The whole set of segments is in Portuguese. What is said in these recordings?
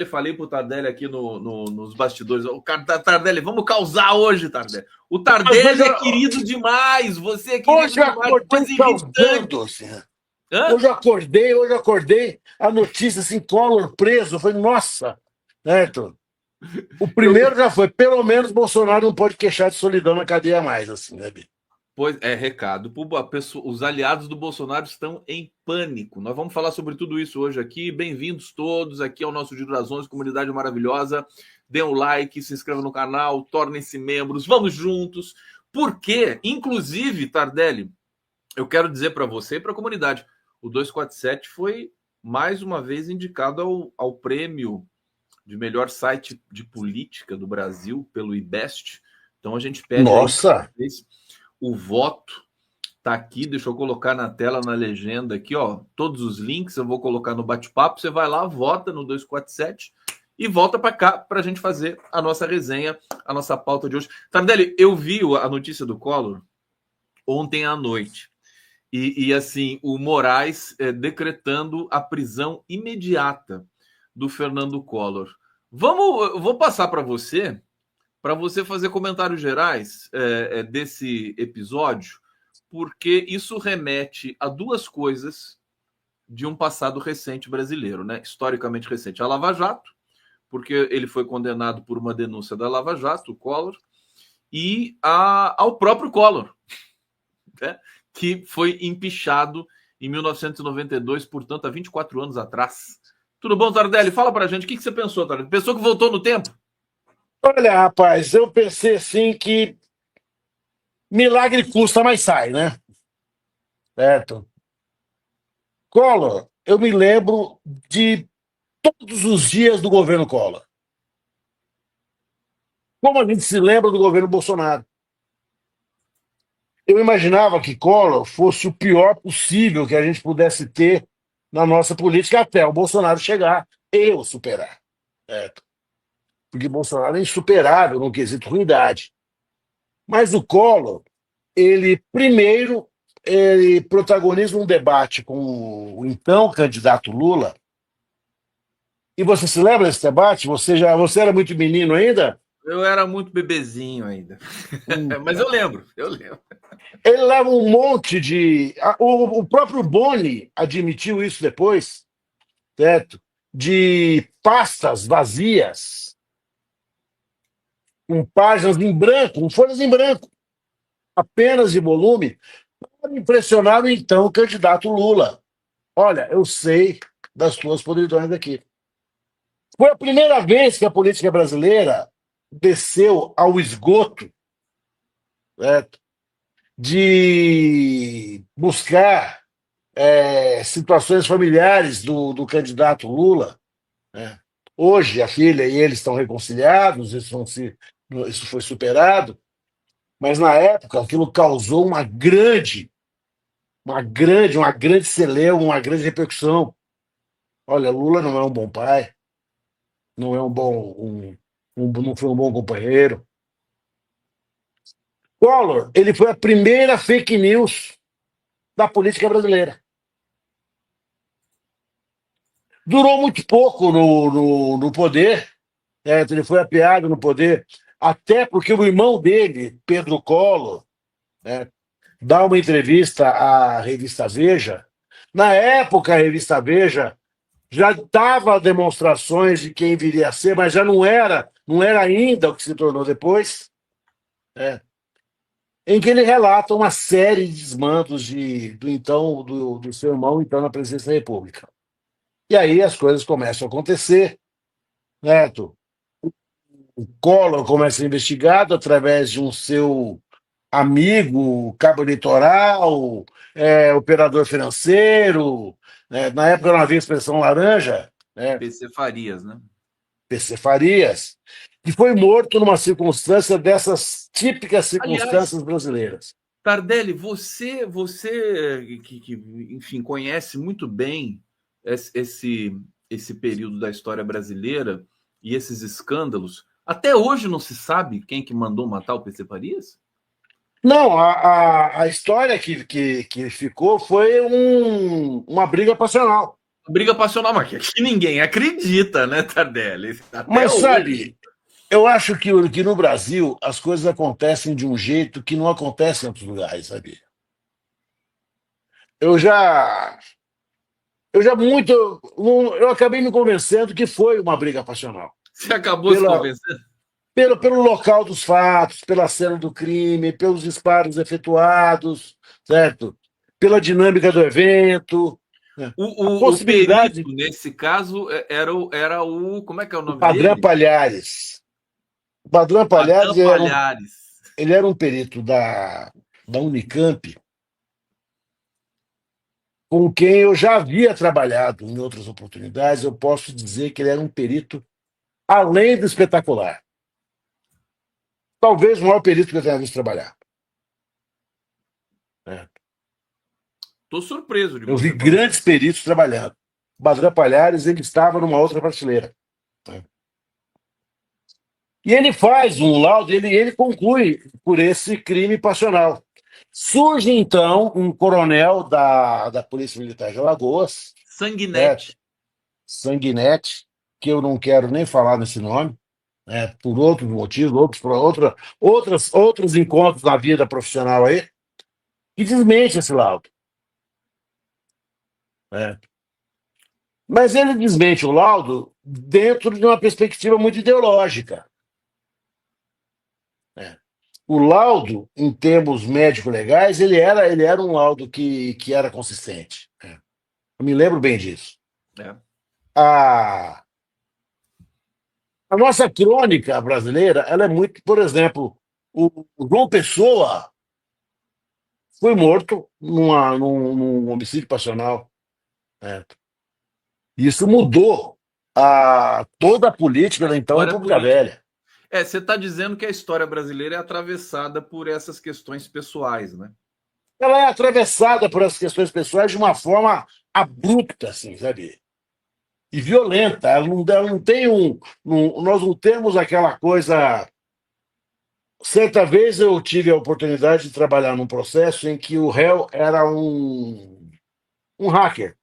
falei pro Tardelli aqui nos bastidores. O Tardelli, vamos causar hoje, Tardelli. O Tardelli é querido demais. Você é querido hoje eu demais. acordei causando, assim. Hoje eu acordei, a notícia assim, Collor preso. Eu falei, nossa, certo? O primeiro já foi, pelo menos Bolsonaro não pode queixar de solidão na cadeia mais, assim, né, Bi? Pois é, recado. Os aliados do Bolsonaro estão em pânico. Nós vamos falar sobre tudo isso hoje aqui. Bem-vindos todos aqui ao nosso Giro das 11, comunidade maravilhosa. Dê um like, se inscreva no canal, tornem-se membros. Vamos juntos. Porque, inclusive, Tardelli, eu quero dizer para você e para a comunidade, o 247 foi mais uma vez indicado ao prêmio de melhor site de política do Brasil pelo IBEST. Então a gente pede Nossa. aí o voto. Tá aqui, deixa eu colocar na tela, na legenda aqui, ó, todos os links eu vou colocar no bate-papo. Você vai lá, vota no 247 e volta para cá para a gente fazer a nossa resenha, a nossa pauta de hoje. Tardelli, eu vi a notícia do Collor ontem à noite. E assim, o Moraes decretando a prisão imediata do Fernando Collor. Eu vou passar para você fazer comentários gerais desse episódio, porque isso remete a duas coisas de um passado recente brasileiro, né? Historicamente recente. A Lava Jato, porque ele foi condenado por uma denúncia da Lava Jato, o Collor, e ao próprio Collor, né? Que foi empichado em 1992, portanto, há 24 anos atrás. Tudo bom, Tardelli? Fala pra gente, o que você pensou, Tardelli? Pensou que voltou no tempo? Olha, rapaz, eu pensei assim que milagre custa, mas sai, né? Certo? Collor, eu me lembro de todos os dias do governo Collor. Como a gente se lembra do governo Bolsonaro. Eu imaginava que Collor fosse o pior possível que a gente pudesse ter na nossa política até o Bolsonaro chegar e o superar. Certo? Porque Bolsonaro é insuperável no quesito ruindade. Mas o Collor, ele primeiro ele protagoniza um debate com o então candidato Lula. E você se lembra desse debate? Você era muito menino ainda? Eu era muito bebezinho ainda. Mas eu lembro. Ele leva um monte de. O próprio Boni admitiu isso depois, certo? De pastas vazias, com páginas em branco, com folhas em branco, apenas de volume, para impressionar o então candidato Lula. Olha, eu sei das tuas podridões aqui. Foi a primeira vez que a política brasileira desceu ao esgoto, certo? De buscar situações familiares do candidato Lula. Né? Hoje, a filha e ele estão reconciliados, isso foi superado, mas na época aquilo causou uma grande celeuma, uma grande repercussão. Olha, Lula não é um bom pai, não é não foi um bom companheiro. Collor, ele foi a primeira fake news da política brasileira. Durou muito pouco no poder, ele foi apeado no poder, até porque o irmão dele, Pedro Collor, dá uma entrevista à revista Veja. Na época, a revista Veja já dava demonstrações de quem viria a ser, mas já não era ainda o que se tornou depois, em que ele relata uma série de desmandos do seu irmão, então, na presidência da República. E aí as coisas começam a acontecer, certo? O Collor começa a ser investigado através de um seu amigo, cabo eleitoral, operador financeiro, né? Na época não havia expressão laranja, né? PC Farias, né? PC Farias, que foi morto numa circunstância dessas típicas circunstâncias Aliás, brasileiras. Tardelli, você que enfim, conhece muito bem esse período da história brasileira e esses escândalos, até hoje não se sabe quem que mandou matar o PC Farias? Não, a história que ficou foi uma briga passional. briga passional, mas que ninguém acredita, né, Tardelli? Até Mas hoje. sabe, eu acho que no Brasil as coisas acontecem de um jeito que não acontece em outros lugares, sabe? Eu já, eu acabei me convencendo que foi uma briga passional. Você acabou se Pela, convencendo? pelo local dos fatos, pela cena do crime, pelos disparos efetuados, certo? Pela dinâmica do evento, né? A O possibilidade, perito, nesse caso, era o. Como é que é o o nome Padrão dele? Palhares. O Padrão Palhares Adam Palhares. ele era um perito da Unicamp, com quem eu já havia trabalhado em outras oportunidades. Eu posso dizer que ele era um perito além do espetacular. Talvez o maior perito que eu tenha visto trabalhar. Né? Tô surpreso de Eu vi você falar grandes isso. peritos trabalhando. O Badran Palhares, ele estava numa outra prateleira. Né? E ele faz um laudo, ele conclui por esse crime passional. Surge, então, um coronel da Polícia Militar de Alagoas, certo? Sanguinete. Sanguinete, que eu não quero nem falar nesse nome, né, por outros motivos, outros encontros na vida profissional aí, que desmente esse laudo. Né? Mas ele desmente o laudo dentro de uma perspectiva muito ideológica. Né? O laudo, em termos médico-legais, ele era um laudo que era consistente. Né? Eu me lembro bem disso. É. A, a nossa crônica brasileira, ela é muito, por exemplo, o João Pessoa foi morto num homicídio passional. Né? Isso mudou toda a política da então História República política. Velha. Você está dizendo que a história brasileira é atravessada por essas questões pessoais, né? Ela é atravessada por essas questões pessoais de uma forma abrupta, assim, sabe? E violenta. Ela não tem nós não temos aquela coisa. Certa vez eu tive a oportunidade de trabalhar num processo em que o réu era um hacker.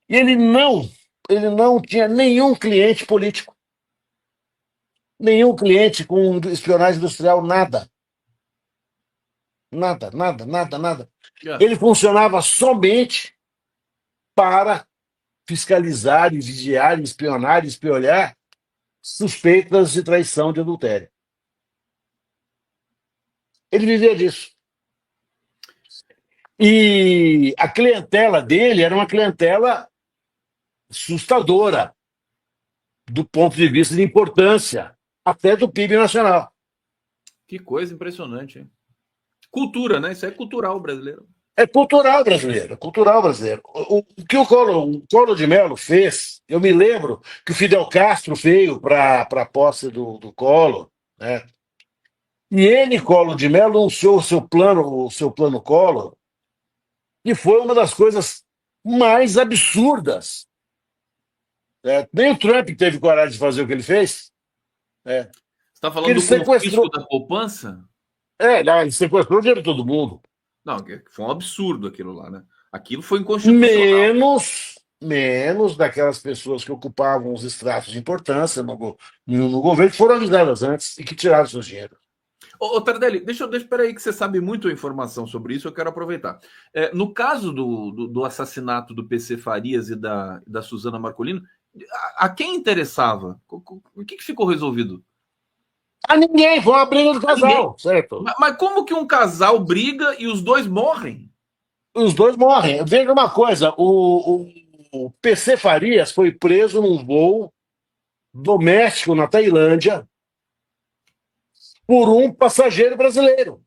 E ele não tinha nenhum cliente político, nenhum cliente com espionagem industrial, nada. Nada, nada, nada, nada. É. Ele funcionava somente para fiscalizar, e vigiar, e espionar, e espiolhar suspeitas de traição de adultério. Ele vivia disso. E a clientela dele era uma clientela assustadora, do ponto de vista de importância, até do PIB nacional. Que coisa impressionante, hein? Cultura, né? Isso é cultural brasileiro. É cultural brasileiro, é cultural brasileiro. O que o Collor de Mello fez, eu me lembro que o Fidel Castro veio para a posse do Collor, né? E ele, Collor de Mello, anunciou o seu plano Collor, que foi uma das coisas mais absurdas. Né? Nem o Trump teve coragem de fazer o que ele fez. Né? Você está Que falando ele do confisco sequestrou. da poupança? Ele sequestrou o dinheiro de todo mundo. Não, foi um absurdo aquilo lá, né? Aquilo foi inconstitucional. Menos daquelas pessoas que ocupavam os estratos de importância no governo, que foram avisadas antes e que tiraram seus dinheiros. Tardelli, espera aí que você sabe muito informação sobre isso, eu quero aproveitar. No caso do assassinato do PC Farias e da Suzana Marcolino, a quem interessava? O que ficou resolvido? A ninguém, foi uma briga do A ninguém. casal, certo? Mas como que um casal briga e os dois morrem? Os dois morrem. Veja uma coisa: o PC Farias foi preso num voo doméstico na Tailândia por um passageiro brasileiro.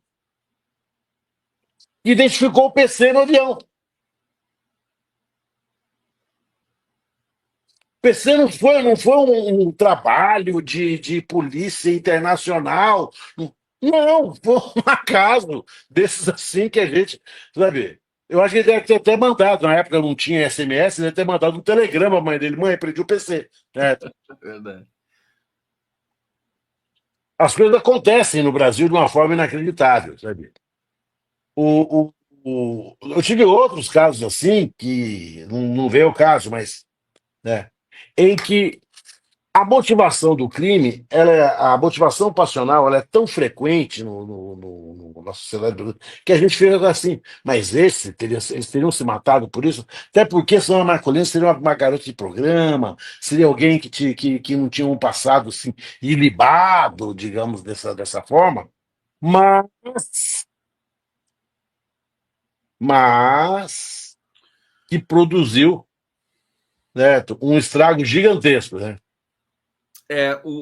Identificou o PC no avião. PC não foi um trabalho de polícia internacional. Não, foi um acaso desses assim que a gente. Sabe? Eu acho que ele deve ter até mandado, na época não tinha SMS, ele deve ter mandado um telegrama à mãe dele: mãe, perdi o PC. Né? Verdade. As coisas acontecem no Brasil de uma forma inacreditável. Sabe? O, o, Eu tive outros casos assim, que não veio o caso, mas, né, em que a motivação do crime, a motivação passional, ela é tão frequente na sociedade brasileira que a gente fica assim, mas eles teriam se matado por isso? Até porque senão a Marcolina seria uma garota de programa, seria alguém que não tinha um passado assim, ilibado, digamos, dessa forma, mas, mas que produziu, né, um estrago gigantesco, né?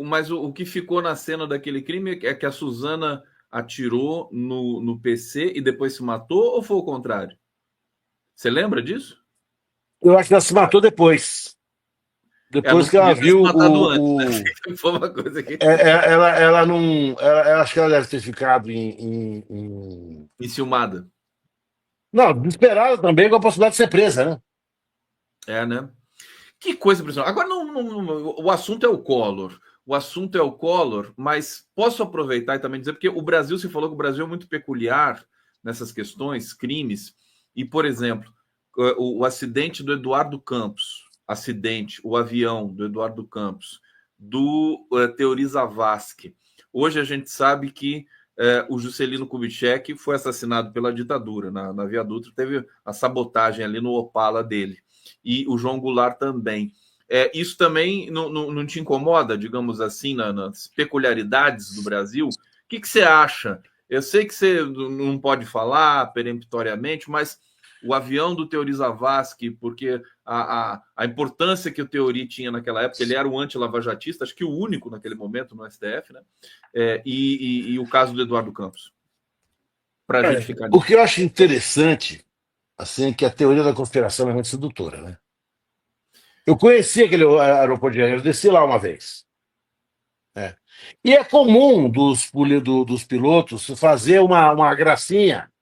Mas o que ficou na cena daquele crime é que a Suzana atirou no PC e depois se matou, ou foi o contrário? Você lembra disso? Eu acho que ela se matou depois. Não Depois que ela podia ter se viu matado antes, né? Foi uma coisa que. ela não. Acho que ela deve ter ficado Enciumada. não, desesperada também com a possibilidade de ser presa, né? Né? Que coisa impressionante. Agora, o assunto é o Collor. O assunto é o Collor, mas posso aproveitar e também dizer, porque o Brasil, se falou que o Brasil é muito peculiar nessas questões, crimes, e, por exemplo, o acidente do Eduardo Campos, o avião do Eduardo Campos, do Teori Zavascki. Hoje a gente sabe que o Juscelino Kubitschek foi assassinado pela ditadura. Na Via Dutra teve a sabotagem ali no Opala dele. E o João Goulart também. Isso também não te incomoda, digamos assim, nas peculiaridades do Brasil? O que você acha? Eu sei que você não pode falar peremptoriamente, mas o avião do Teori Zavascki, porque a importância que o Teori tinha naquela época, ele era um anti-lavajatista, acho que o único naquele momento no STF, né? E o caso do Eduardo Campos, para a gente ficar O nisso. que eu acho interessante, assim, é que a teoria da conspiração é muito sedutora, né? Eu conheci aquele aeroporto de Janeiro, desci lá uma vez. Né? E é comum dos pilotos fazer uma gracinha,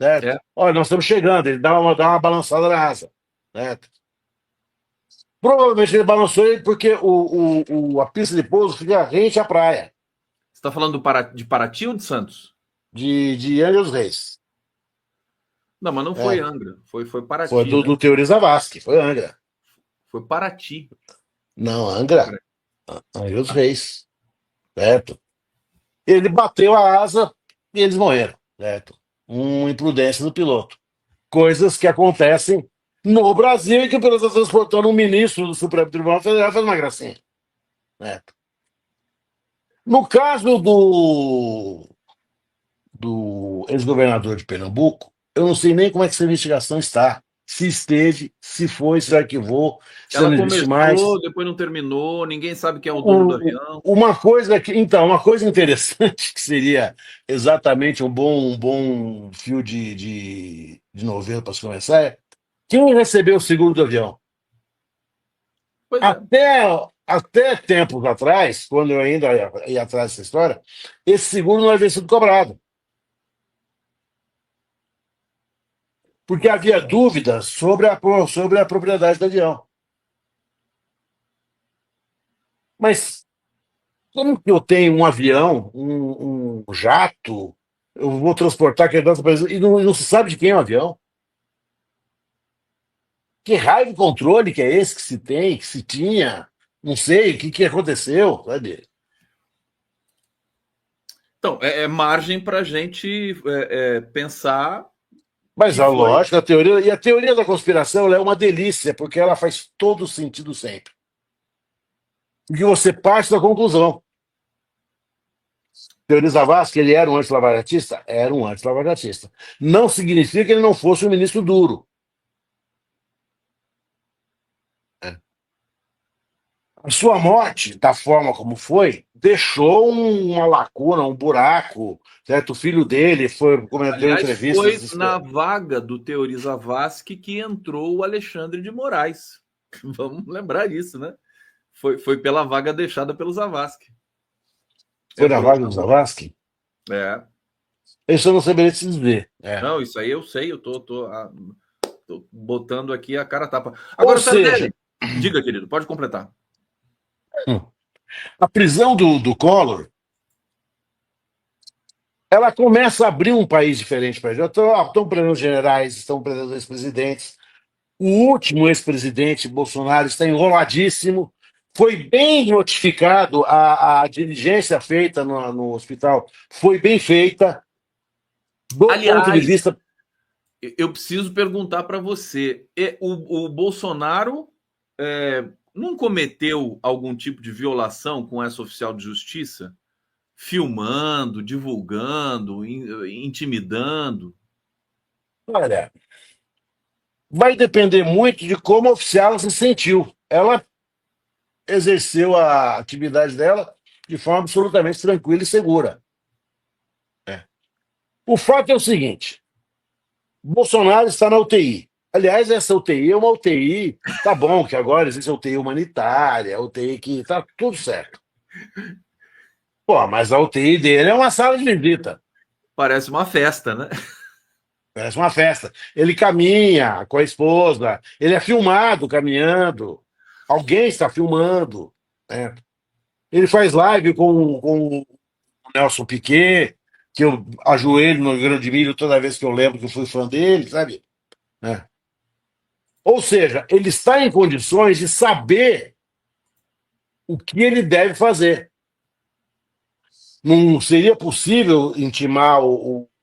É, certo? Olha, nós estamos chegando, ele dá uma balançada na asa, certo? Provavelmente ele balançou ele porque a pista de pouso fica rente à praia, você está falando de Paraty ou de Santos? de Angra dos Reis. Não, mas não foi É, Angra, foi foi Paraty, do né? Teori Zavascki, foi Angra. Foi Paraty. Não, Angra. Angra dos Reis, certo? Ele bateu a asa e eles morreram, certo? Uma imprudência do piloto. Coisas que acontecem no Brasil e que o piloto está transportando um ministro do Supremo Tribunal Federal faz uma gracinha, certo? No caso do ex-governador de Pernambuco, eu não sei nem como é que essa investigação está. Se esteve, se foi, se arquivou, se Ela não existe mais. começou, depois não terminou, ninguém sabe quem é o dono do avião. Uma coisa interessante que seria exatamente um bom fio de novelo para se começar é quem recebeu o seguro do avião? Pois é. Até tempos atrás, quando eu ainda ia atrás dessa história, esse seguro não havia sido cobrado. Porque havia dúvidas sobre a propriedade do avião. Mas como que eu tenho um avião, um jato, eu vou transportar aquele nosso país e não se sabe de quem é o avião? Que raio de controle que é esse que se tem, que se tinha? Não sei, o que aconteceu, sabe? Então, é margem para a gente pensar Mas que a foi. lógica, a teoria da conspiração ela é uma delícia, porque ela faz todo sentido sempre. Porque você parte da conclusão. Teori Zavascki, ele era um anti-lavajatista? Era um anti-lavajatista. Não significa que ele não fosse um ministro duro. A sua morte, da forma como foi, deixou uma lacuna, um buraco, certo? O filho dele deu Aliás, foi entrevistas. na vaga do Teori Zavascki que entrou o Alexandre de Moraes. Vamos lembrar disso, né? Foi pela vaga deixada pelo Zavascki. Foi na Entrou o vaga do Zavascki. Zavascki? É. Isso eu não saberia te dizer. É. Não, isso aí eu sei, eu tô botando aqui a cara a tapa. Ou Agora, seja, Tardelli, diga, querido, pode completar. a prisão do Collor ela começa a abrir um país diferente para a gente. Estão prendendo generais, estão prendendo ex-presidentes. O último ex-presidente Bolsonaro está enroladíssimo. Foi bem notificado, a diligência feita no hospital foi bem feita, do ponto de Aliás, vista. eu preciso perguntar para você: o Bolsonaro não cometeu algum tipo de violação com essa oficial de justiça? Filmando, divulgando, intimidando? Olha, vai depender muito de como a oficial se sentiu. Ela exerceu a atividade dela de forma absolutamente tranquila e segura. Né? O fato é o seguinte: Bolsonaro está na UTI. Aliás, essa UTI é uma UTI, tá bom que agora existe a UTI humanitária, a UTI que tá tudo certo. Pô, mas a UTI dele é uma sala de visita, Parece uma festa, né? parece uma festa. Ele caminha com a esposa, ele é filmado caminhando, alguém está filmando, né? Ele faz live com o Nelson Piquet, que eu ajoelho no Grande Milho toda vez que eu lembro que eu fui fã dele, sabe? Né? Ou seja, ele está em condições de saber o que ele deve fazer. Não seria possível intimar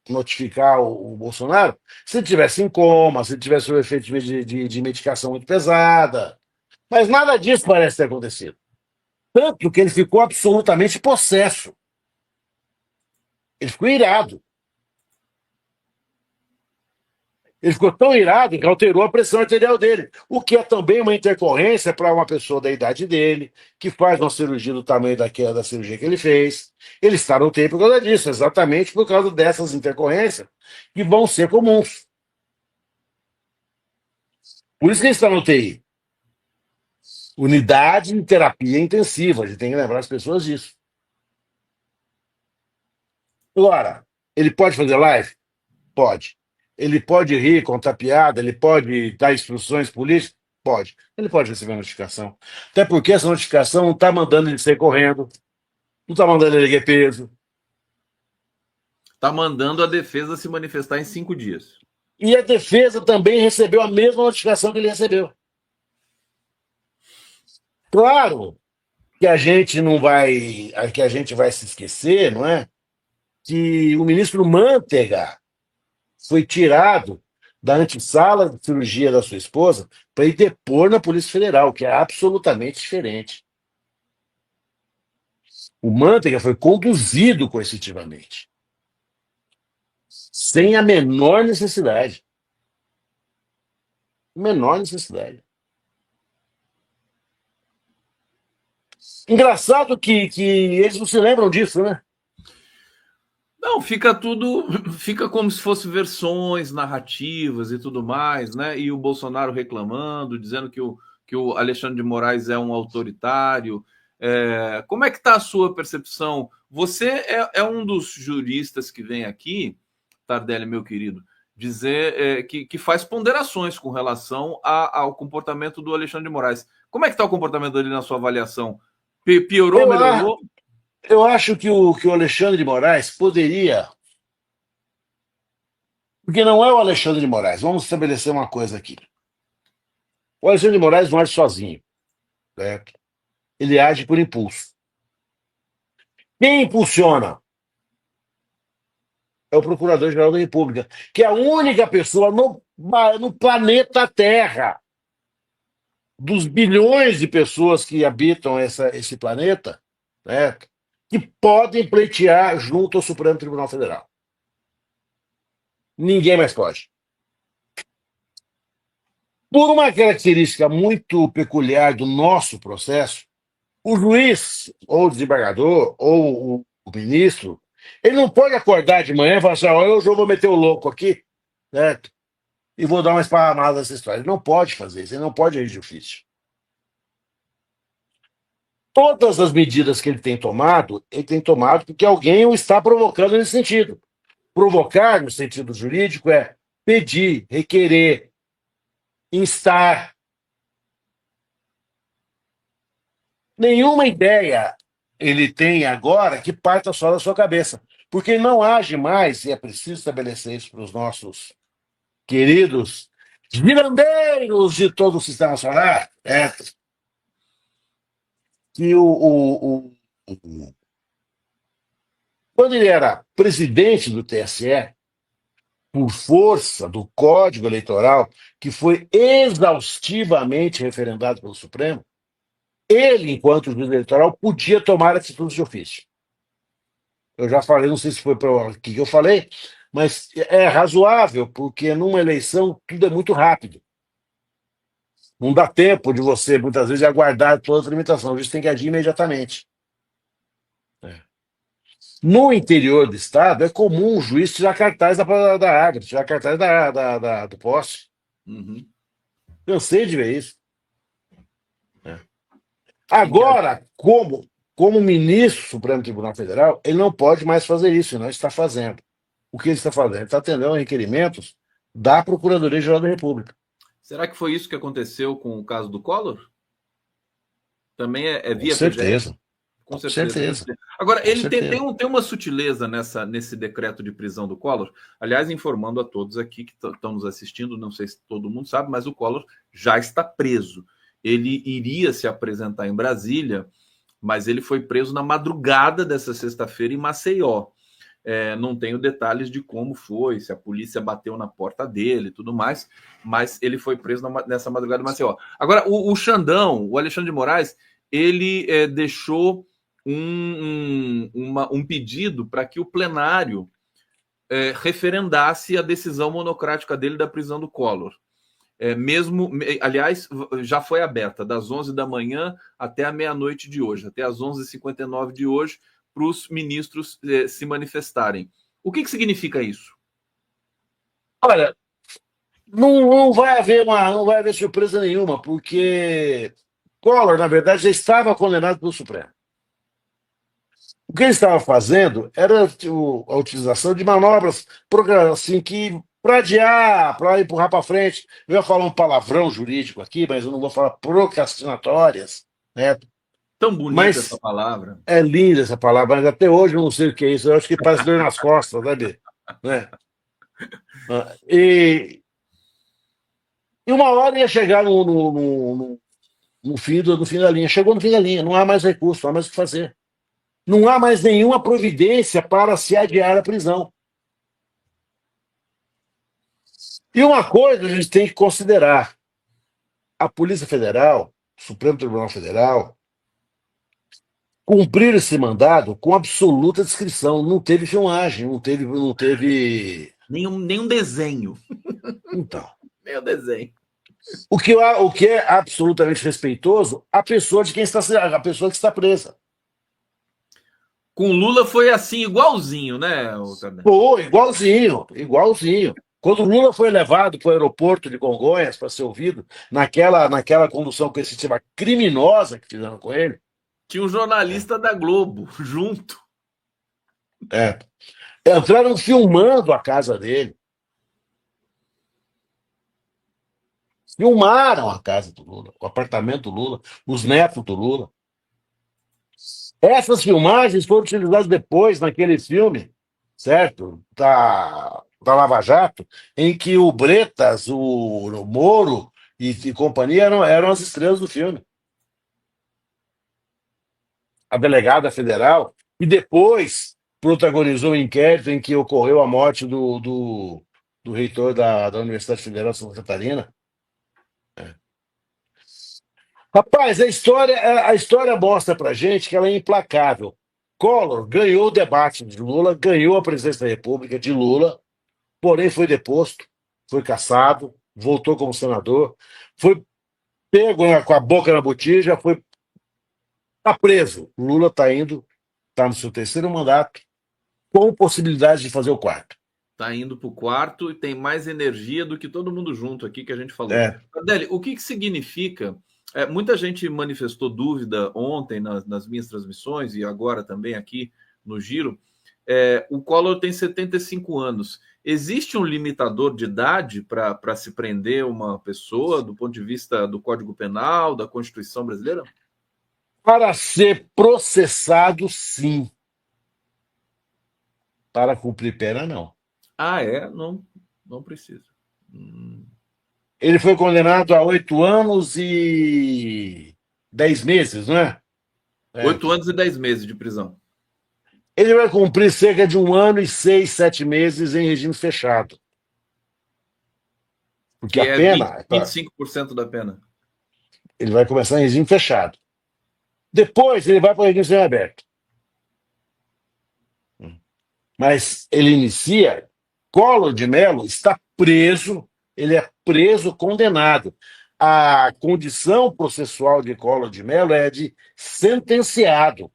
notificar o Bolsonaro se ele tivesse em coma, se ele tivesse o efeito de medicação muito pesada. Mas nada disso parece ter acontecido. Tanto que ele ficou absolutamente possesso. Ele ficou irado. Ele ficou tão irado que alterou a pressão arterial dele, o que é também uma intercorrência para uma pessoa da idade dele, que faz uma cirurgia do tamanho daquela da cirurgia que ele fez. Ele está no UTI por causa disso, exatamente por causa dessas intercorrências que vão ser comuns. Por isso que ele está no UTI. Unidade de terapia intensiva, a gente tem que lembrar as pessoas disso. Agora, ele pode fazer live? Pode. Ele pode rir, contar piada, ele pode dar instruções políticas? Pode. Ele pode receber notificação. Até porque essa notificação não está mandando ele sair correndo, não está mandando ele erguer peso. Está mandando a defesa se manifestar em 5 dias. E a defesa também recebeu a mesma notificação que ele recebeu. Claro que a gente não vai, que a gente vai se esquecer, não é? Que o ministro Mantega foi tirado da antessala de cirurgia da sua esposa para ir depor na Polícia Federal, que é absolutamente diferente. O Manteiga foi conduzido coercitivamente, sem a menor necessidade. Menor necessidade. Engraçado que eles não se lembram disso, né? Não, fica tudo, fica como se fosse versões narrativas e tudo mais, né? E o Bolsonaro reclamando, dizendo que o Alexandre de Moraes é um autoritário. Como é que está a sua percepção? Você é um dos juristas que vem aqui, Tardelli, meu querido, dizer que faz ponderações com relação ao comportamento do Alexandre de Moraes. Como é que está o comportamento dele na sua avaliação? Piorou, Eu, melhorou? eu acho que o Alexandre de Moraes poderia. Porque não é o Alexandre de Moraes. Vamos estabelecer uma coisa aqui. O Alexandre de Moraes não age sozinho. Certo? Ele age por impulso. Quem impulsiona? É o Procurador-Geral da República, que é a única pessoa no planeta Terra, dos bilhões de pessoas que habitam esse planeta, né, que podem pleitear junto ao Supremo Tribunal Federal. Ninguém mais pode. Por uma característica muito peculiar do nosso processo, o juiz, ou o desembargador, ou o ministro, ele não pode acordar de manhã e falar assim: hoje eu vou meter o louco aqui, certo? E vou dar uma esparramada nessa história. Ele não pode fazer isso, ele não pode agir de ofício. Todas as medidas que ele tem tomado porque alguém o está provocando nesse sentido. Provocar, no sentido jurídico, é pedir, requerer, instar. Nenhuma ideia ele tem agora que parta só da sua cabeça. Porque ele não age mais, e é preciso estabelecer isso para os nossos queridos girandeiros de todo o sistema solar, que quando ele era presidente do TSE, por força do Código Eleitoral, que foi exaustivamente referendado pelo Supremo, ele, enquanto juiz eleitoral, podia tomar atitudes de ofício. Eu já falei, não sei se foi para o que eu falei, mas é razoável, porque numa eleição tudo é muito rápido. Não dá tempo de você, muitas vezes, aguardar toda a tramitação. O juiz tem que agir imediatamente. No interior do estado, é comum o juiz tirar cartaz da área, tirar cartaz do poste. Uhum. Cansei de ver isso. Tem que agir. Agora, como ministro do Supremo Tribunal Federal, ele não pode mais fazer isso, ele não está fazendo. O que ele está fazendo? Ele está atendendo a requerimentos da Procuradoria-Geral da República. Será que foi isso que aconteceu com o caso do Collor? Também é Com via PGR? certeza. Com Com certeza. certeza. Agora, Com ele certeza. tem uma sutileza nesse decreto de prisão do Collor. Aliás, informando a todos aqui que estão nos assistindo, não sei se todo mundo sabe, mas o Collor já está preso. Ele iria se apresentar em Brasília, mas ele foi preso na madrugada dessa sexta-feira em Maceió. Não tenho detalhes de como foi, se a polícia bateu na porta dele e tudo mais, mas ele foi preso nessa madrugada de Maceió. Agora, o Xandão, o Alexandre de Moraes, ele deixou um pedido para que o plenário referendasse a decisão monocrática dele da prisão do Collor. Aliás, já foi aberta das 11 da manhã até a meia-noite de hoje, até as 11h59 de hoje, para os ministros se manifestarem. O que significa isso? Olha, não vai haver surpresa nenhuma, porque Collor, na verdade, já estava condenado pelo Supremo. O que ele estava fazendo era a utilização de manobras assim, que para adiar, para empurrar para frente. Eu ia falar um palavrão jurídico aqui, mas eu não vou falar procrastinatórias, né? Tão bonita essa Mas palavra. é linda essa palavra, mas até hoje eu não sei o que é isso. Eu acho que parece dor nas costas, sabe? Né? E uma hora ia chegar no fim da linha. Chegou no fim da linha, não há mais recurso, não há mais o que fazer. Não há mais nenhuma providência para se adiar a prisão. E uma coisa a gente tem que considerar: a Polícia Federal, o Supremo Tribunal Federal, cumprir esse mandado com absoluta discrição. Não teve filmagem, não teve. Nenhum desenho. Então. Nem o desenho. O que é absolutamente respeitoso, a pessoa que está presa. Com Lula foi assim, igualzinho, né, Tadeu? Pô, igualzinho, igualzinho. Quando o Lula foi levado para o aeroporto de Congonhas para ser ouvido, naquela condução coercitiva criminosa que fizeram com ele. Tinha um jornalista da Globo junto. Entraram filmando a casa dele. Filmaram a casa do Lula, o apartamento do Lula, os netos do Lula. Essas filmagens foram utilizadas depois naquele filme, certo? Da Lava Jato, em que o Bretas, o Moro e companhia eram as estrelas do filme. A delegada federal, e depois protagonizou o inquérito em que ocorreu a morte do reitor da Universidade Federal de Santa Catarina. Rapaz, a história mostra pra gente que ela é implacável. Collor ganhou o debate de Lula, ganhou a presidência da República de Lula, porém foi deposto, foi cassado, voltou como senador, foi pego com a boca na botija, tá preso. Lula tá no seu terceiro mandato, com possibilidade de fazer o quarto. Tá indo para o quarto e tem mais energia do que todo mundo junto aqui que a gente falou. É. Adele, o que significa? Muita gente manifestou dúvida ontem nas minhas transmissões e agora também aqui no Giro. O Collor tem 75 anos. Existe um limitador de idade para se prender uma pessoa do ponto de vista do Código Penal, da Constituição brasileira? Para ser processado, sim. Para cumprir pena, não. Ah, é? Não, não precisa. Hum. Ele foi condenado a 8 anos e 10 meses, não é? 8 anos e 10 meses de prisão. Ele vai cumprir cerca de 1 ano e 6, 7 meses em regime fechado. Porque Que a é pena, 25% da pena. ele vai começar em regime fechado. Depois ele vai para o regime semiaberto. Mas ele inicia. Collor de Mello está preso, ele é preso condenado. A condição processual de Collor de Mello é de sentenciado.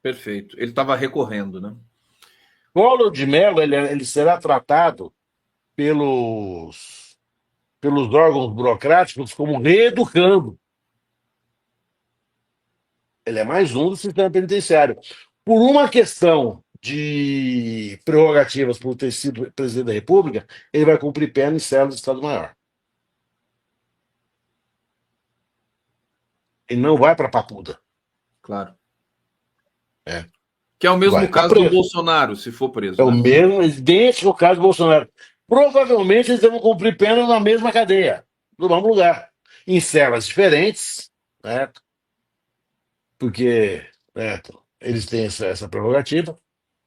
Perfeito. Ele estava recorrendo, né? Collor de Mello ele será tratado pelos órgãos burocráticos como reeducando. Ele é mais um do sistema penitenciário. Por uma questão de prerrogativas por ter sido presidente da República, ele vai cumprir pena em cela do Estado-Maior. Ele não vai para Papuda. Claro. É. Que é o mesmo Vai ficar caso do preso. Bolsonaro, se for preso. É o Né? mesmo, idêntico ao caso do Bolsonaro. Provavelmente eles vão cumprir pena na mesma cadeia, no mesmo lugar, em celas diferentes, né? Porque né, eles têm essa prerrogativa,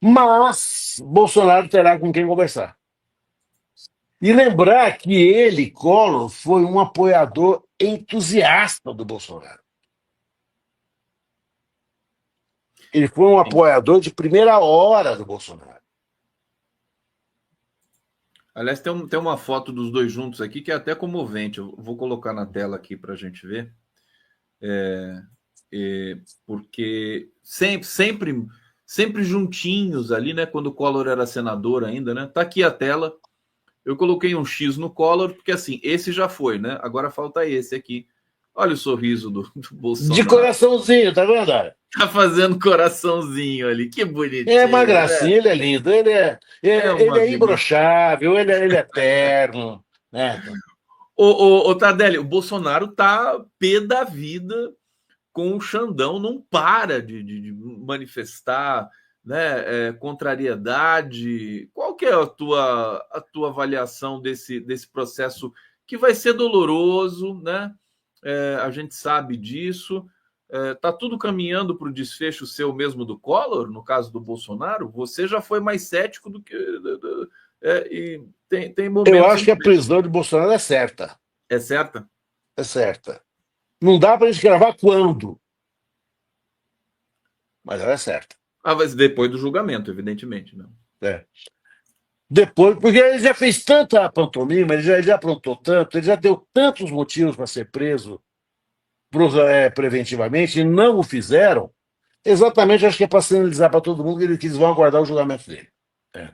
mas Bolsonaro terá com quem conversar. E lembrar que ele, Collor, foi um apoiador entusiasta do Bolsonaro. Ele foi um apoiador de primeira hora do Bolsonaro. Aliás, tem uma foto dos dois juntos aqui que é até comovente. Eu vou colocar na tela aqui para a gente ver. Porque sempre juntinhos ali, né? Quando o Collor era senador ainda, né? Tá aqui a tela. Eu coloquei um X no Collor, porque assim, esse já foi, né? Agora falta esse aqui. Olha o sorriso do De Bolsonaro. coraçãozinho, tá vendo? Tá fazendo coraçãozinho ali. Que É uma bonitinho, né? gracinha, ele é lindo, É ele uma é beleza. imbrochável, ele é terno, né? Ô, Tardelli, o Bolsonaro tá pé da vida com o Xandão, não para de manifestar, né, contrariedade. Qual que é a tua avaliação desse processo que vai ser doloroso, né? A gente sabe disso. Tá tudo caminhando para o desfecho seu mesmo do Collor, no caso do Bolsonaro. Você já foi mais cético do que e tem Eu momentos acho em que a que prisão de Bolsonaro é certa. é certa. É certa. Não dá para gente gravar quando, mas ela é certa. Mas depois do julgamento, evidentemente, né? É. Depois, porque ele já fez tanta pantomima, ele já aprontou tanto, ele já deu tantos motivos para ser preso preventivamente e não o fizeram. Exatamente, acho que é para sinalizar para todo mundo que eles vão aguardar o julgamento dele. É.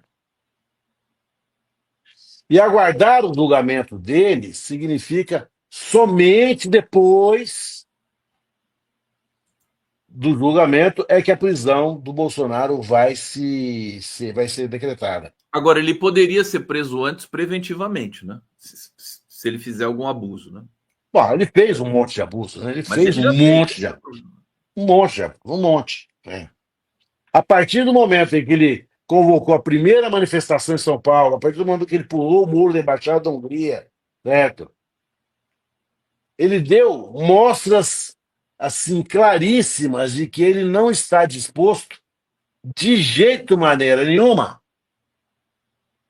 E aguardar o julgamento dele significa somente depois do julgamento é que a prisão do Bolsonaro vai ser decretada. Agora, ele poderia ser preso antes preventivamente, né? Se ele fizer algum abuso, né? Bom, ele fez um monte de abusos, né? Ele Mas fez ele um já fez. monte de abusos. Um monte de abusos, um monte. Né? A partir do momento em que ele convocou a primeira manifestação em São Paulo, a partir do momento que ele pulou o muro da Embaixada da Hungria, certo? Ele deu mostras assim claríssimas de que ele não está disposto de jeito maneira nenhuma,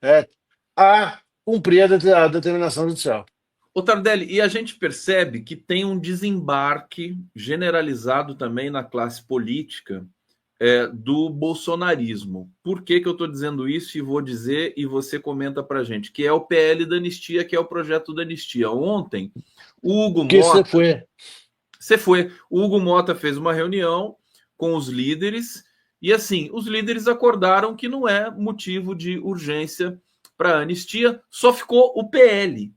certo? A cumprir a determinação judicial. Ô Tardelli, e a gente percebe que tem um desembarque generalizado também na classe política do bolsonarismo. Por que eu estou dizendo isso e vou dizer e você comenta para a gente? Que é o PL da anistia, que é o projeto da anistia. Ontem, o Hugo Que você Mota... foi. O Hugo Mota fez uma reunião com os líderes e, assim, os líderes acordaram que não é motivo de urgência para a anistia, só ficou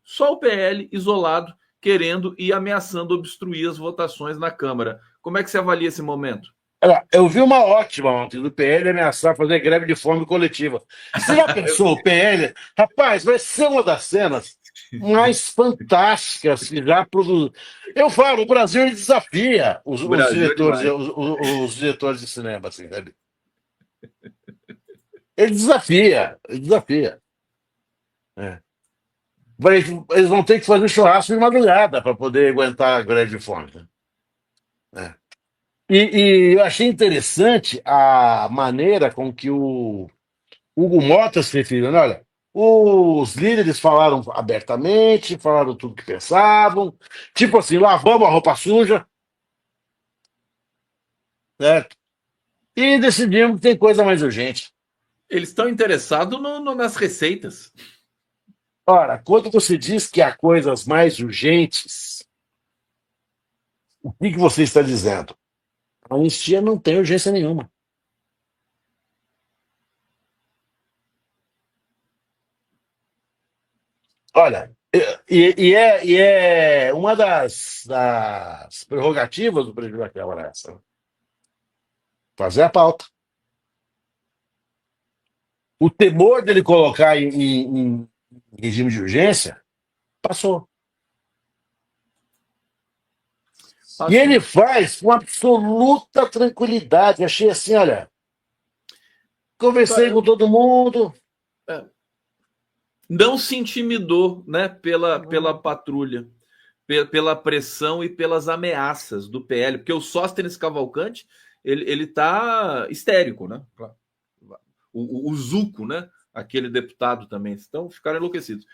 só o PL isolado, querendo e ameaçando obstruir as votações na Câmara. Como é que você avalia esse momento? Olha, eu vi uma ótima ontem do PL ameaçar fazer greve de fome coletiva. Você já pensou o PL? Rapaz, vai ser uma das cenas mais fantásticas que já produziu. Eu falo, o Brasil ele desafia os O Brasil é diretores, demais. os diretores de cinema, assim, sabe? Ele desafia, ele desafia. É. Eles vão ter que fazer churrasco de madrugada para poder aguentar a greve de fome. Né? E eu achei interessante a maneira com que o Hugo Mota se referiu. Né? Olha, os líderes falaram abertamente, falaram tudo que pensavam, tipo assim, lavamos a roupa suja, certo? E decidimos que tem coisa mais urgente. Eles estão interessados nas receitas. Ora, quando você diz que há coisas mais urgentes, o que você está dizendo? A anistia não tem urgência nenhuma. Olha, e é uma das prerrogativas do presidente da Câmara essa, né? Fazer a pauta. O temor dele colocar em regime de urgência passou. E ele faz com absoluta tranquilidade. Achei assim, olha, conversei com todo mundo. Não se intimidou, né, pela patrulha, pela pressão e pelas ameaças do PL, porque o Sóstenes Cavalcante ele tá histérico, né? O Zuco, né? Aquele deputado também. Então ficaram enlouquecidos.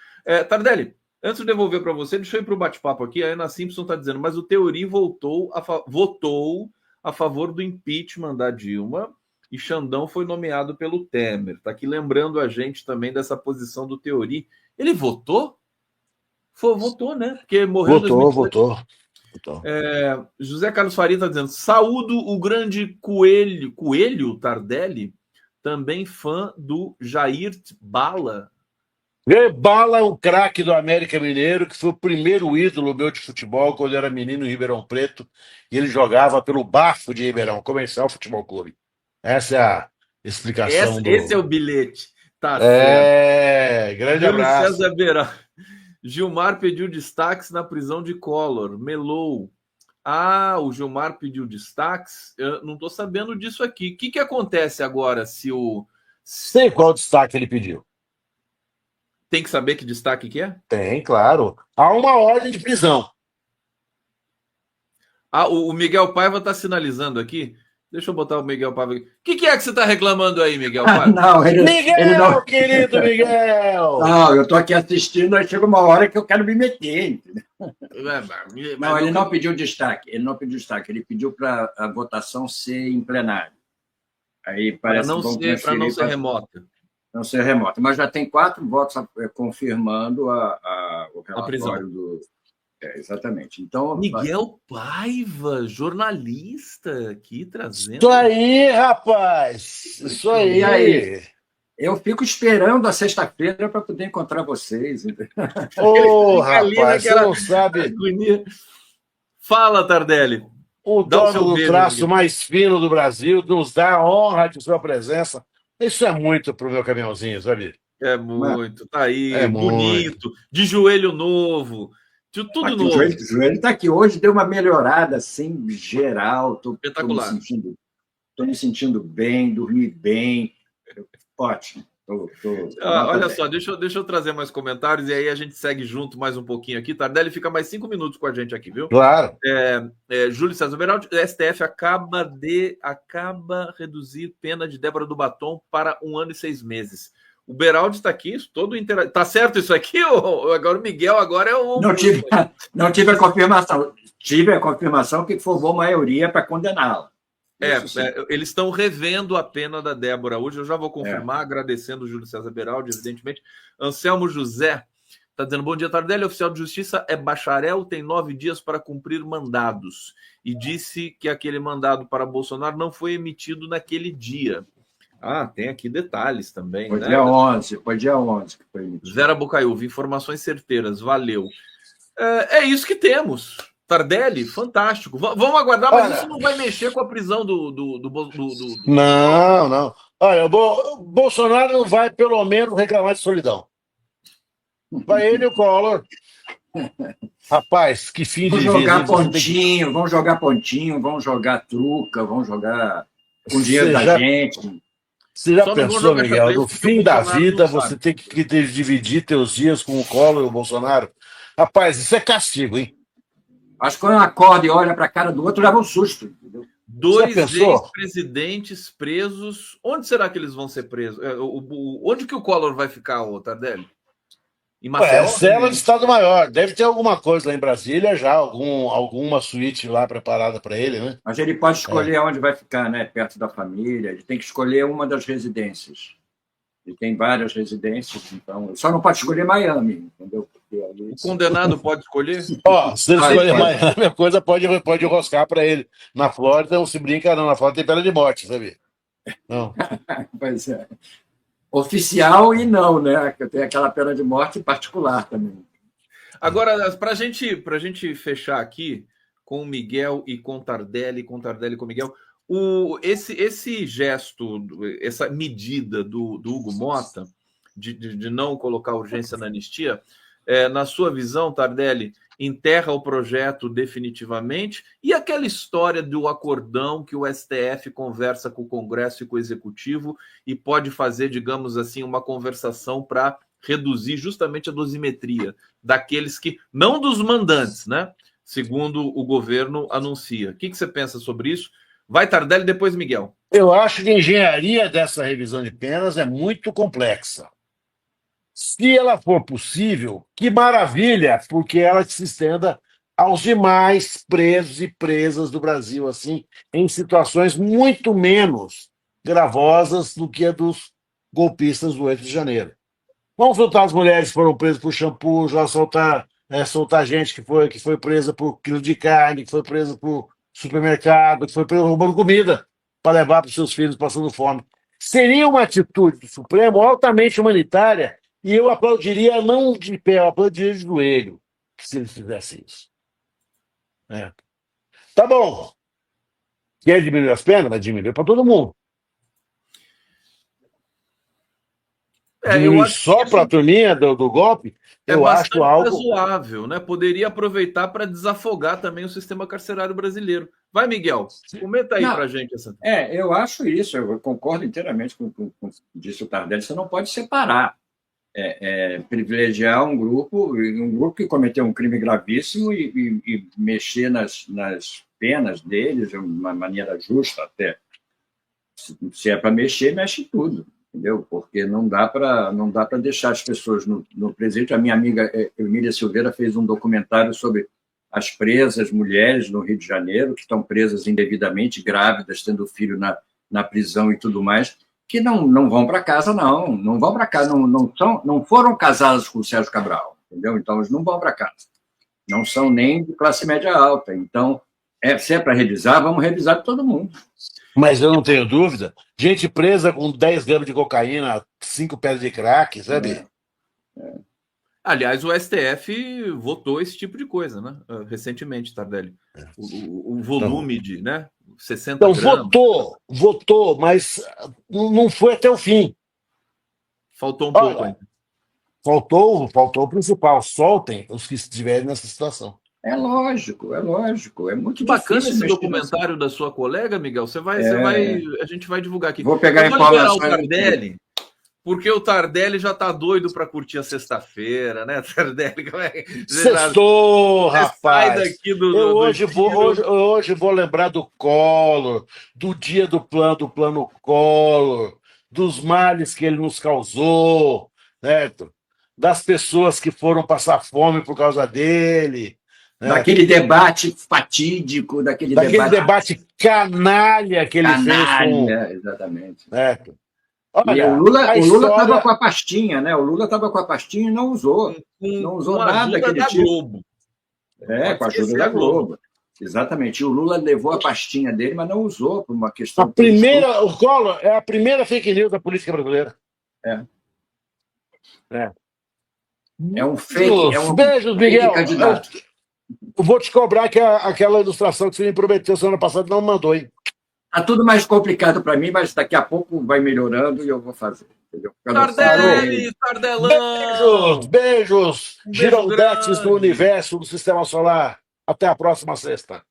Tardelli, antes de devolver para você, deixa eu ir para o bate-papo aqui. A Ana Simpson está dizendo, mas o Teori votou a favor do impeachment da Dilma e Xandão foi nomeado pelo Temer. Está aqui lembrando a gente também dessa posição do Teori. Ele votou? Votou, né? Porque morreu em 2018. Votou. José Carlos Faria está dizendo, saúdo o grande Coelho Tardelli, também fã do Jair Bala. Bala, o craque do América Mineiro, que foi o primeiro ídolo meu de futebol quando eu era menino em Ribeirão Preto, e ele jogava pelo Bafo de Ribeirão, Comercial Futebol Clube. Essa é a explicação Esse é o bilhete. Tá certo. Grande Júlio abraço. César Beira. Gilmar pediu destaques na prisão de Collor. Melou. O Gilmar pediu destaques. Eu não estou sabendo disso aqui. O que acontece agora se o... Sei qual destaque ele pediu. Tem que saber que destaque que é? Tem, claro. Há uma ordem de prisão. O Miguel Paiva está sinalizando aqui. Deixa eu botar o Miguel Paiva aqui. O que é que você está reclamando aí, Miguel Paiva? Não, ele não... querido Miguel! Não, eu estou aqui assistindo, aí chega uma hora que eu quero me meter, entendeu? Não, ele não pediu destaque. Ele não pediu destaque. Ele pediu para a votação ser em plenário. Aí parece para não ser remota. Não ser remota. Mas já tem 4 votos confirmando o relatório do... exatamente. Então, Miguel Paiva, jornalista, aqui trazendo. Isso aí, rapaz! Isso aí. E aí? Eu fico esperando a sexta-feira para poder encontrar vocês. Rapaz, você não sabe. Fala, Tardelli. O dono do traço mais fino do Brasil nos dá a honra de sua presença. Isso é muito pro meu caminhãozinho, sabe? É muito. Tá aí, bonito, de joelho novo. Tudo novo. O joelho está aqui hoje, deu uma melhorada assim, geral. Espetacular. Estou me sentindo bem, dormi bem. Ótimo. Olha só, deixa eu trazer mais comentários e aí a gente segue junto mais um pouquinho aqui. Tardelli fica mais 5 minutos com a gente aqui, viu? Claro. Júlio César Beraldi, STF acaba reduzir pena de Débora do Batom para 1 ano e 6 meses. O Beraldi está aqui, todo interativo. Tá certo isso aqui? Agora o Miguel agora é o... Não tive a confirmação. Tive a confirmação que formou maioria para condená-la. Eles estão revendo a pena da Débora hoje. Eu já vou confirmar, agradecendo o Júlio César Beraldi, evidentemente. Anselmo José está dizendo, bom dia, Tardelli. Oficial de Justiça é bacharel, tem 9 dias para cumprir mandados. E disse que aquele mandado para Bolsonaro não foi emitido naquele dia. Tem aqui detalhes também. Foi, né? Foi dia 11 que foi emitido. Vera Bocaiúva, informações certeiras, valeu. É isso que temos. Tardelli, fantástico. Vamos aguardar, mas isso não vai mexer com a prisão do... Não. Olha, o Bolsonaro não vai, pelo menos, reclamar de solidão. Vai ele e o Collor. Rapaz, que fim de vida. Vão jogar pontinho, vão jogar truca, vão jogar com dinheiro da gente. Você já Só não vão pensou, jogar Miguel, xadrez no porque o fim da Bolsonaro vida não você sabe. tem que dividir teus dias com o Collor e o Bolsonaro? Rapaz, isso é castigo, hein? Acho que quando um acorda e olha para a cara do outro, leva um susto. Entendeu? Você já Dois pensou? ex-presidentes presos. Onde será que eles vão ser presos? Onde que o Collor vai ficar, ô Tardelli? Em Ué, Maceió? cela de Estado-Maior. Deve ter alguma coisa lá em Brasília já, alguma suíte lá preparada para ele, né? Mas ele pode É. escolher onde vai ficar, né? Perto da família. Ele tem que escolher uma das residências. Ele tem várias residências, então. Só não pode escolher Miami, entendeu? Porque ali... O condenado pode escolher? Ó, se ele Pode, escolher pode. Miami, a coisa pode enroscar para ele. Na Flórida não se brinca, não. Na Flórida tem pena de morte, sabe? Não. Pois é. Oficial e não, né? Que tem aquela pena de morte particular também. Agora, para gente fechar aqui com o Miguel e com Tardelli e com o Miguel, esse gesto, essa medida do Hugo Mota de não colocar urgência na anistia, na sua visão, Tardelli, enterra o projeto definitivamente? E aquela história do acordão que o STF conversa com o Congresso e com o Executivo e pode fazer, digamos assim, uma conversação para reduzir justamente a dosimetria daqueles que, não dos mandantes, né? Segundo o governo anuncia. O que você pensa sobre isso? Vai, Tardelli, depois Miguel. Eu acho que a engenharia dessa revisão de penas é muito complexa. Se ela for possível, que maravilha, porque ela se estenda aos demais presos e presas do Brasil, assim, em situações muito menos gravosas do que a dos golpistas do 8 de janeiro. Vamos soltar as mulheres que foram presas por shampoo, já soltar gente que foi presa por quilo de carne, que foi presa por supermercado, que foi presa roubando comida para levar para os seus filhos passando fome. Seria uma atitude do Supremo altamente humanitária e eu aplaudiria não de pé, eu aplaudiria de joelho se eles fizessem isso. É. Tá bom. Quer diminuir as penas? Vai diminuir para todo mundo. Eu Diminuir acho que só para a isso turminha do golpe, é eu acho bastante algo. razoável, né? Poderia aproveitar para desafogar também o sistema carcerário brasileiro. Vai, Miguel, comenta aí para a gente essa. Eu acho isso, eu concordo inteiramente com o que disse o Tardelli. Você não pode separar, privilegiar um grupo que cometeu um crime gravíssimo e mexer nas penas deles de uma maneira justa até. Se é para mexer, mexe tudo. Entendeu? Porque não dá para deixar as pessoas no presídio. A minha amiga Emília Silveira fez um documentário sobre as presas mulheres no Rio de Janeiro, que estão presas indevidamente, grávidas, tendo filho na prisão e tudo mais, que não vão para casa, não vão para casa, não foram casadas com o Sérgio Cabral, entendeu? Então, eles não vão para casa. Não são nem de classe média alta. Então, se é para revisar, vamos revisar todo mundo. Mas eu não tenho dúvida. Gente presa com 10 gramas de cocaína, 5 pedras de crack, sabe? Aliás, o STF votou esse tipo de coisa, né? Recentemente, Tardelli. O volume de, né? 60 então, gramas. Votou, mas não foi até o fim. Faltou um pouco ainda. Faltou o principal. Soltem os que estiverem nessa situação. É lógico. É muito bacana difícil esse documentário da sua colega, Miguel. A gente vai divulgar aqui. Vou pegar eu vou liberar o informações. Tardelli, porque o Tardelli já tá doido para curtir a sexta-feira, né, Tardelli? Sextou, rapaz! Sai daqui eu hoje vou lembrar do Collor, do dia do plano Collor, dos males que ele nos causou, certo? Das pessoas que foram passar fome por causa dele. Daquele debate fatídico, daquele debate canalha que ele fez com... Exatamente. Olha, o Lula estava com a pastinha, né? O Lula estava com a pastinha e não usou. Não usou nada daquele tipo. Globo. Com a ajuda da Globo. Exatamente. E o Lula levou a pastinha dele, mas não usou por uma questão... O Collor é a primeira fake news da política brasileira. É um fake. Beijos, Miguel. Candidato. Eu vou te cobrar que aquela ilustração que você me prometeu semana passada não mandou, hein? Está tudo mais complicado para mim, mas daqui a pouco vai melhorando e eu vou fazer. Entendeu? Tardelli, Tardelão! Beijos! Girondetes do universo, do sistema solar. Até a próxima sexta.